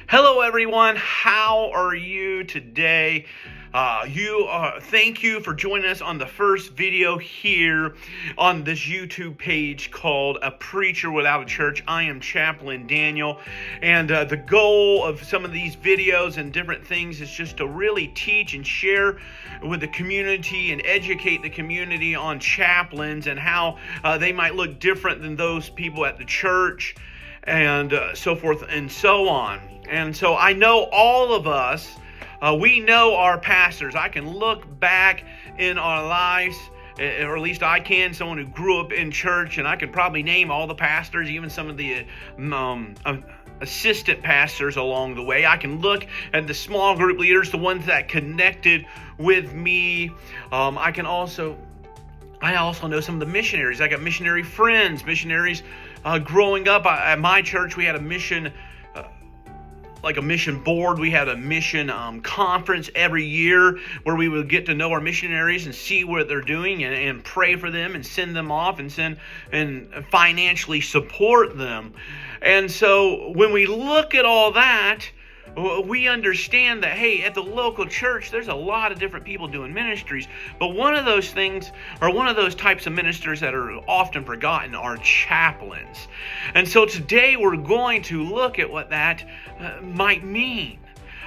Hello, everyone. How are you today? Thank you for joining us on the first video here on this YouTube page called A Preacher Without a Church. I am Chaplain Daniel, and the goal of some of these videos and different things is just to really teach and share with the community and educate the community on chaplains and how they might look different than those people at the church, and so forth and so on. And so I know all of us, we know our pastors. I can look back in our lives, or at least I can, someone who grew up in church, and I can probably name all the pastors, even some of the assistant pastors along the way. I can look at the small group leaders, the ones that connected with me. I also know some of the missionaries. I got missionary friends, missionaries. Growing up at my church, we had a mission board. We had a mission conference every year where we would get to know our missionaries and see what they're doing and pray for them and send them off and financially support them. And so when we look at all that, we understand that, hey, at the local church, there's a lot of different people doing ministries. But one of those things, or one of those types of ministers that are often forgotten, are chaplains. And so today we're going to look at what that might mean.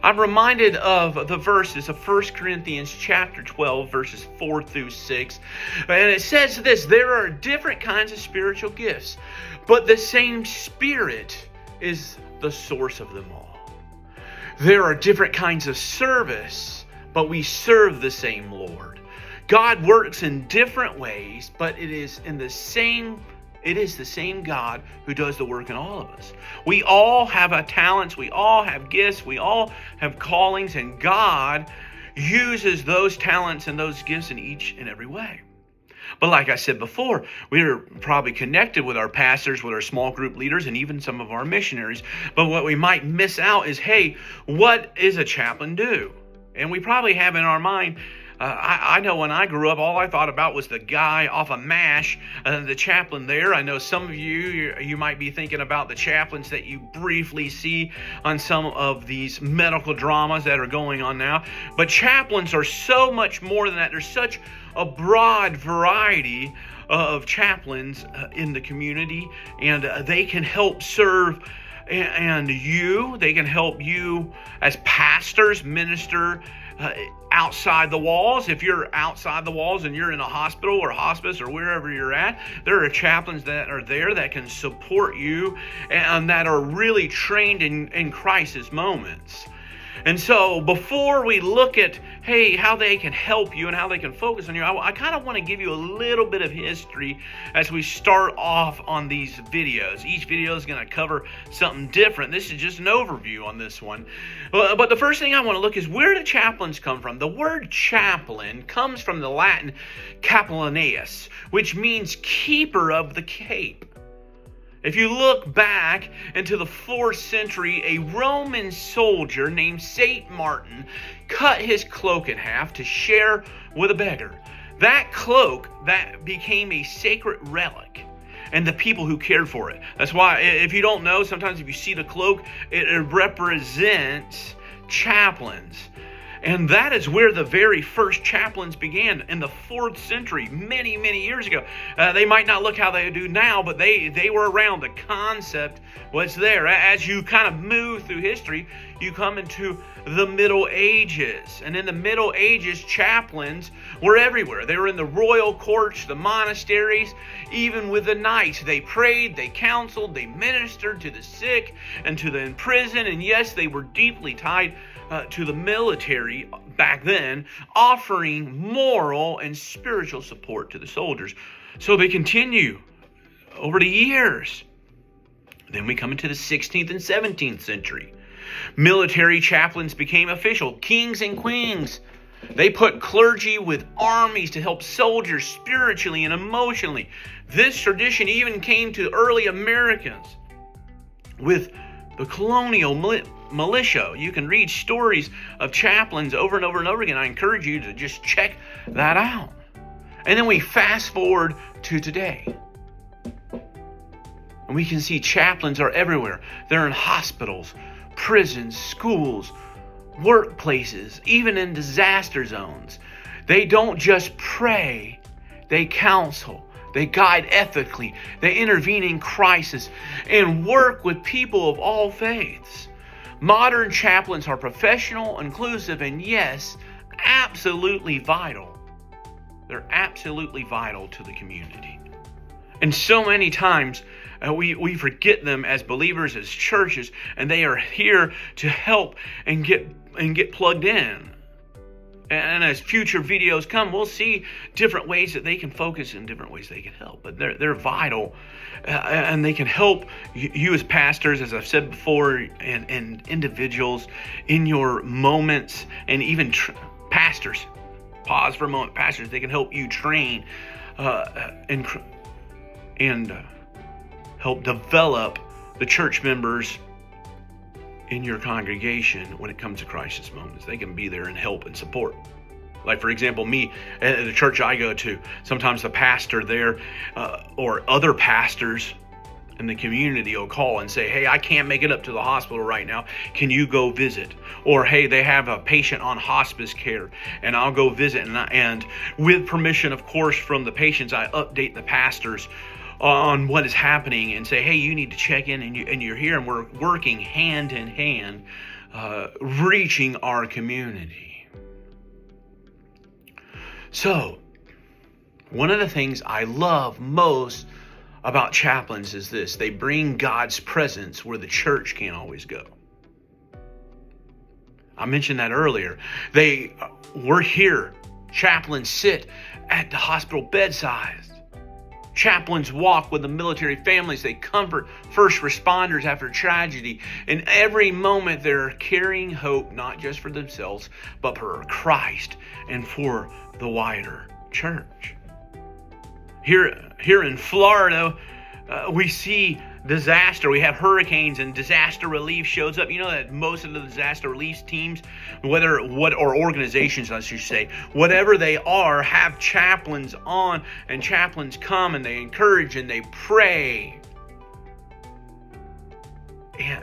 I'm reminded of the verses of 1 Corinthians chapter 12, verses 4 through 6. And it says this: there are different kinds of spiritual gifts, but the same Spirit is the source of them all. There are different kinds of service, but we serve the same Lord. God works in different ways, but it is the same God who does the work in all of us. We all have talents, we all have gifts, we all have callings, and God uses those talents and those gifts in each and every way. But like I said before, we're probably connected with our pastors, with our small group leaders, and even some of our missionaries. But what we might miss out is, hey, what does a chaplain do? And we probably have in our mind, I know when I grew up, all I thought about was the guy off of MASH, the chaplain there. I know some of you might be thinking about the chaplains that you briefly see on some of these medical dramas that are going on now. But chaplains are so much more than that. There's such a broad variety of chaplains in the community, and they can help serve they can help you as pastors minister outside the walls. If you're outside the walls and you're in a hospital or hospice or wherever you're at, there are chaplains that are there that can support you and that are really trained in crisis moments. And so before we look at, hey, how they can help you and how they can focus on you, I kind of want to give you a little bit of history as we start off on these videos. Each video is going to cover something different. This is just an overview on this one. But the first thing I want to look is, where do chaplains come from? The word chaplain comes from the Latin capellaneus, which means keeper of the cape. If you look back into the 4th century, a Roman soldier named St. Martin cut his cloak in half to share with a beggar. That cloak, that became a sacred relic, and the people who cared for it. That's why, if you don't know, sometimes if you see the cloak, it represents chaplains. And that is where the very first chaplains began, in the 4th century, many, many years ago. They might not look how they do now, but they were around. The concept was there. As you kind of move through history, you come into the Middle Ages. And in the Middle Ages, chaplains were everywhere. They were in the royal courts, the monasteries, even with the knights. They prayed, they counseled, they ministered to the sick and to the imprisoned. And yes, they were deeply tied to the military back then, offering moral and spiritual support to the soldiers. So they continue over the years. Then we come into the 16th and 17th century. Military chaplains became official. Kings and queens, they put clergy with armies to help soldiers spiritually and emotionally. This tradition even came to early Americans with the colonial militia. You can read stories of chaplains over and over and over again. I encourage you to just check that out. And then we fast forward to today. And we can see chaplains are everywhere. They're in hospitals, prisons, schools, workplaces, even in disaster zones. They don't just pray, they counsel, they guide ethically, they intervene in crisis, and work with people of all faiths. Modern chaplains are professional, inclusive, and yes, absolutely vital. They're absolutely vital to the community. And so many times we forget them as believers, as churches, and they are here to help and get plugged in. And as future videos come, we'll see different ways that they can focus and different ways they can help. But they're vital, and they can help you as pastors, as I've said before, and individuals in your moments, and even pastors. Pause for a moment, pastors. They can help you train and help develop the church members in your congregation when it comes to crisis moments. They can be there and help and support. Like, for example, me at the church I go to, sometimes the pastor there or other pastors in the community will call and say, hey, I can't make it up to the hospital right now. Can you go visit? Or, hey, they have a patient on hospice care and I'll go visit. And with permission, of course, from the patients, I update the pastors on what is happening and say, hey, you need to check in, and you're here, and we're working hand in hand, reaching our community. So, one of the things I love most about chaplains is this: they bring God's presence where the church can't always go. I mentioned that earlier. We're here. Chaplains sit at the hospital bedside. Chaplains walk with the military families. They comfort first responders after tragedy. In every moment, they're carrying hope, not just for themselves, but for Christ and for the wider church. Here in Florida, we see disaster. We have hurricanes, and disaster relief shows up. You know that most of the disaster relief teams, or organizations, I should say, whatever they are, have chaplains on, and chaplains come and they encourage and they pray.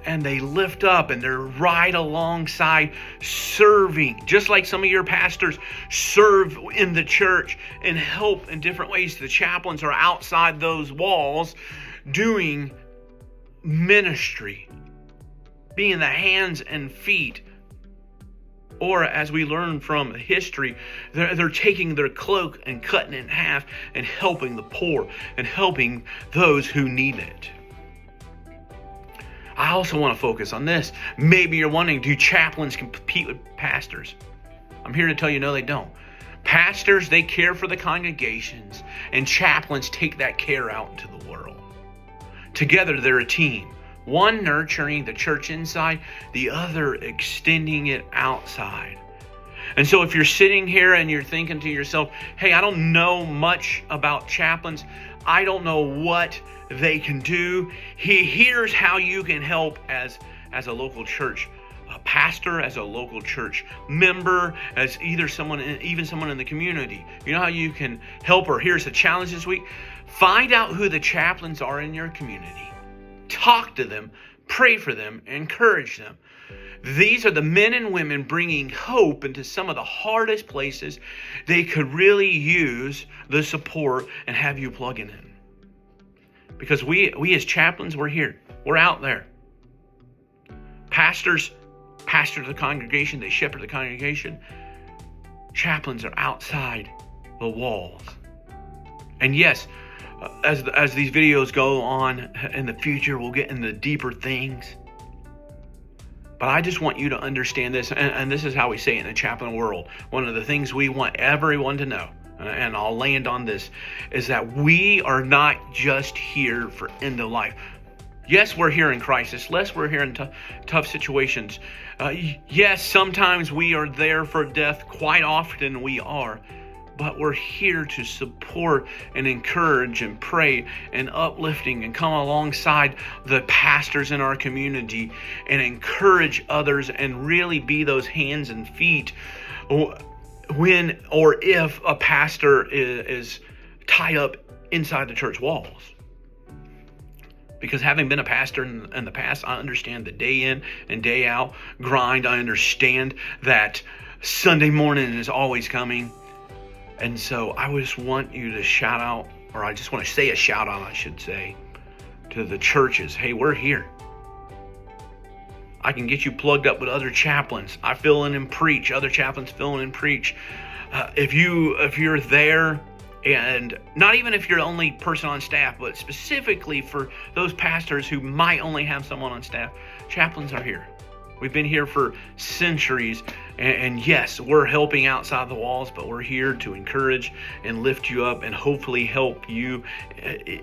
And they lift up, and they're right alongside serving, just like some of your pastors serve in the church and help in different ways. The chaplains are outside those walls doing ministry, being the hands and feet. Or, as we learn from history, they're taking their cloak and cutting it in half and helping the poor and helping those who need it. I also want to focus on this. Maybe you're wondering, do chaplains compete with pastors? I'm here to tell you, no, they don't. Pastors, they care for the congregations, and chaplains take that care out into the world. Together, they're a team. One nurturing the church inside, the other extending it outside. And so if you're sitting here and you're thinking to yourself, hey, I don't know much about chaplains. I don't know what they can do. Here's how you can help as a local church pastor, as a local church member, as even someone in the community. You know how you can help, or here's the challenge this week. Find out who the chaplains are in your community. Talk to them, pray for them, encourage them. These are the men and women bringing hope into some of the hardest places. They could really use the support and have you plugging in. Because we as chaplains, we're here. We're out there. Pastors pastor the congregation. They shepherd the congregation. Chaplains are outside the walls. And yes, as these videos go on in the future, we'll get into deeper things. But I just want you to understand this, and this is how we say it in the chaplain world. One of the things we want everyone to know, and I'll land on this, is that we are not just here for end of life. Yes, we're here in crisis. Yes, we're here in tough situations. Yes, sometimes we are there for death. Quite often we are. But we're here to support and encourage and pray and uplifting and come alongside the pastors in our community and encourage others and really be those hands and feet when or if a pastor is tied up inside the church walls. Because having been a pastor in the past, I understand the day in and day out grind. I understand that Sunday morning is always coming. And so I just want you to shout out, or I just want to say a shout out, I should say, to the churches. Hey, we're here. I can get you plugged up with other chaplains. I fill in and preach. Other chaplains fill in and preach. If you're there, and not even if you're the only person on staff, but specifically for those pastors who might only have someone on staff, chaplains are here. We've been here for centuries, and yes, we're helping outside the walls, but we're here to encourage and lift you up and hopefully help you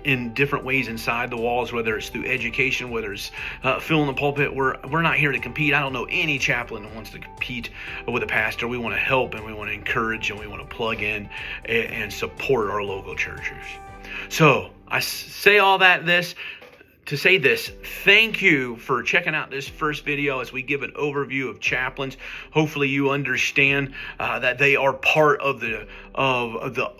in different ways inside the walls, whether it's through education, whether it's filling the pulpit. We're not here to compete. I don't know any chaplain that wants to compete with a pastor. We want to help, and we want to encourage, and we want to plug in and support our local churches. So I say all that to say this, thank you for checking out this first video as we give an overview of chaplains. Hopefully you understand that they are part of the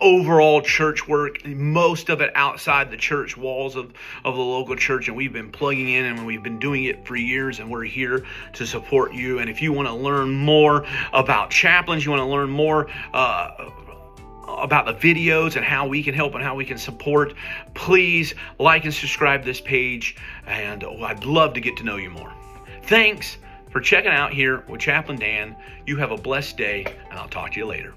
overall church work, most of it outside the church walls of the local church, and we've been plugging in and we've been doing it for years, and we're here to support you. And if you want to learn more about chaplains, you want to learn more about the videos and how we can help and how we can support, please like and subscribe this page, and I'd love to get to know you more. Thanks for checking out here with Chaplain Dan. You have a blessed day, and I'll talk to you later.